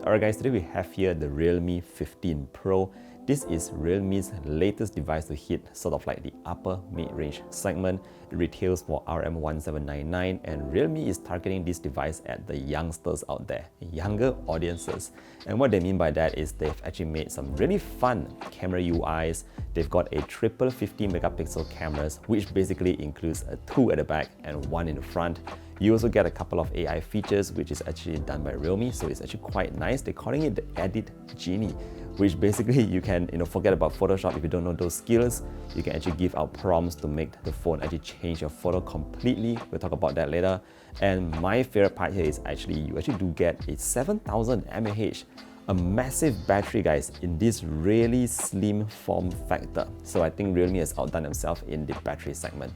Alright guys, today we have here the Realme 15 Pro. This is Realme's latest device to hit sort of like the upper mid-range segment. It retails for RM1799 and Realme is targeting this device at the youngsters out there, younger audiences. And what they mean by that is they've actually made some really fun camera UIs. They've got a triple 50 megapixel cameras, which basically includes a 2 at the back and 1 in the front. You also get a couple of AI features, which is actually done by Realme, so it's actually quite nice. They're calling it the Edit Genie, which basically you can forget about Photoshop if you don't know those skills. You can actually give out prompts to make the phone actually change your photo completely. We'll talk about that later. And my favorite part here is you actually do get a 7000 mAh, a massive battery guys, in this really slim form factor. So I think Realme has outdone themselves in the battery segment.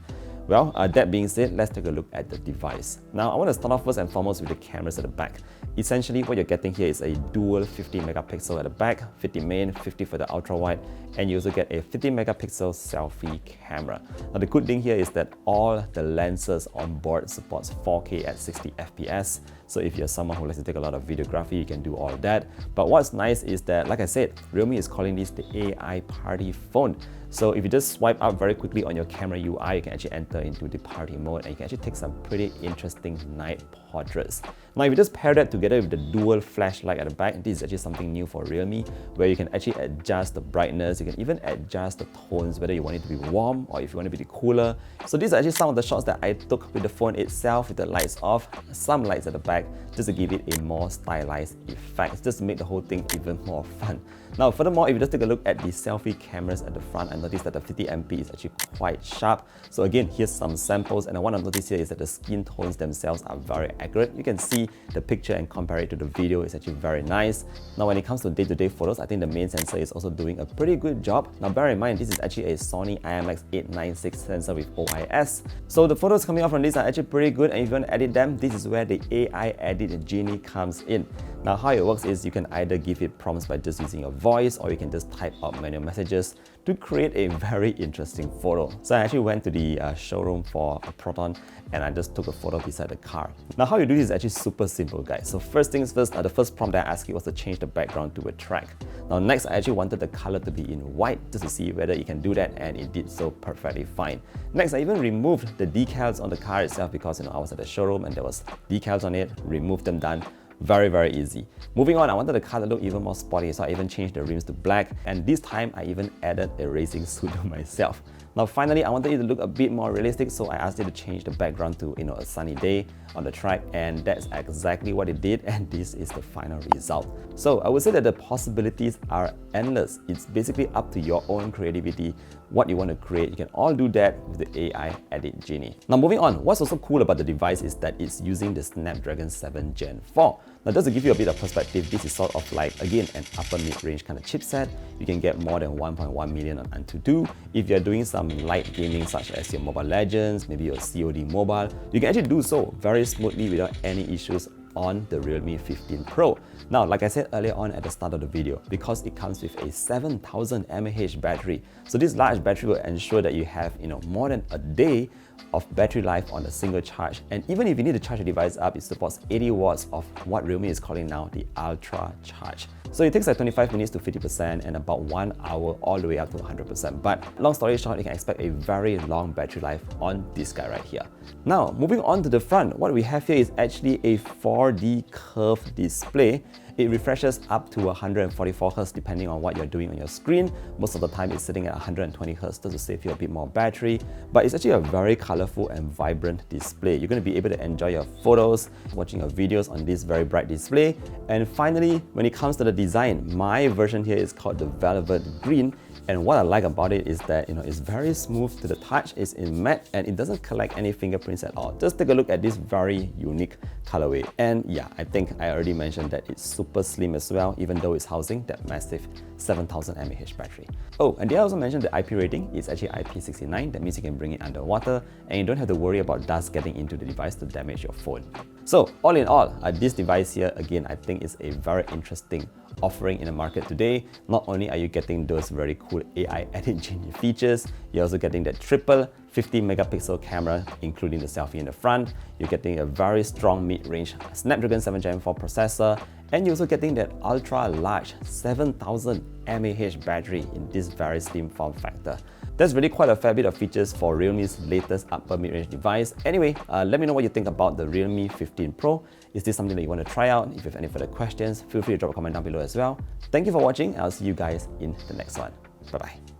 Well, that being said, let's take a look at the device. Now, I want to start off first and foremost with the cameras at the back. Essentially, what you're getting here is a dual 50 megapixel at the back, 50 main, 50 for the ultra wide, and you also get a 50 megapixel selfie camera. Now, the good thing here is that all the lenses on board supports 4K at 60 FPS. So if you're someone who likes to take a lot of videography, you can do all of that. But what's nice is that, like I said, Realme is calling this the AI party phone. So if you just swipe up very quickly on your camera UI, you can actually enter into the party mode and you can actually take some pretty interesting night portraits. Now, if you just pair that together with the dual flashlight at the back, this is actually something new for Realme, where you can actually adjust the brightness, you can even adjust the tones, whether you want it to be warm or if you want it to be cooler. So these are actually some of the shots that I took with the phone itself, with the lights off, some lights at the back, just to give it a more stylized effect, just to make the whole thing even more fun. Now, furthermore, if you just take a look at the selfie cameras at the front, I noticed that the 50MP is actually quite sharp. So again, here's some samples, and what I've noticed here is that the skin tones themselves are very accurate. You can see the picture and compare it to the video is actually very nice. Now, when it comes to day-to-day photos, I think the main sensor is also doing a pretty good job. Now, bear in mind, this is actually a Sony IMX896 sensor with OIS. So the photos coming out from this are actually pretty good, and if you want to edit them, this is where the AI Edit Genie comes in. Now, how it works is you can either give it prompts by just using your voice, or you can just type out manual messages to create a very interesting photo. So I actually went to the showroom for a Proton and I just took a photo beside the car. Now, how you do this is actually super simple, guys. So first things first, the first prompt that I asked you was to change the background to a track. Now next, I actually wanted the color to be in white just to see whether it can do that, and it did so perfectly fine. Next, I even removed the decals on the car itself because I was at the showroom and there was decals on it, removed them, done. Very, very easy. Moving on, I wanted the car to look even more sporty, so I even changed the rims to black, and this time I even added a racing suit to myself. Now finally, I wanted it to look a bit more realistic, so I asked it to change the background to a sunny day on the track, and that's exactly what it did, and this is the final result. So I would say that the possibilities are endless. It's basically up to your own creativity, what you want to create. You can all do that with the AI Edit Genie. Now moving on, what's also cool about the device is that it's using the Snapdragon 7 Gen 4. Now just to give you a bit of perspective, this is sort of like, again, an upper mid-range kind of chipset. You can get more than 1.1 million on Antutu. If you're doing some light gaming such as your Mobile Legends, maybe your COD Mobile, you can actually do so very smoothly without any issues on the Realme 15 Pro. Now, like I said earlier on at the start of the video, because it comes with a 7000 mAh battery, so this large battery will ensure that you have more than a day of battery life on a single charge. And even if you need to charge the device up, it supports 80 watts of what Realme is calling now the Ultra Charge. So it takes like 25 minutes to 50% and about 1 hour all the way up to 100%. But long story short, you can expect a very long battery life on this guy right here. Now, moving on to the front, what we have here is actually a 4D curved display. It refreshes up to 144 Hz depending on what you're doing on your screen. Most of the time it's sitting at 120 Hz just to save you a bit more battery. But it's actually a very colorful and vibrant display. You're going to be able to enjoy your photos, watching your videos on this very bright display. And finally, when it comes to the design, my version here is called the Velvet Green. And what I like about it is that it's very smooth to the touch, it's in matte, and it doesn't collect any fingerprints at all. Just take a look at this very unique colorway. And yeah, I think I already mentioned that it's super slim as well, even though it's housing that massive 7000 mAh battery. Oh, and did I also mention the IP rating is actually IP69. That means you can bring it underwater and you don't have to worry about dust getting into the device to damage your phone. So all in all, this device here, again, I think is a very interesting offering in the market today. Not only are you getting those very cool AI Edit Genie features, you're also getting that triple 50 megapixel camera, including the selfie in the front. You're getting a very strong mid-range Snapdragon 7 Gen 4 processor, and you're also getting that ultra-large 7000 mAh battery in this very slim form factor. That's really quite a fair bit of features for Realme's latest upper mid-range device. Anyway, let me know what you think about the Realme 15 Pro. Is this something that you want to try out? If you have any further questions, feel free to drop a comment down below as well. Thank you for watching. I'll see you guys in the next one. Bye-bye.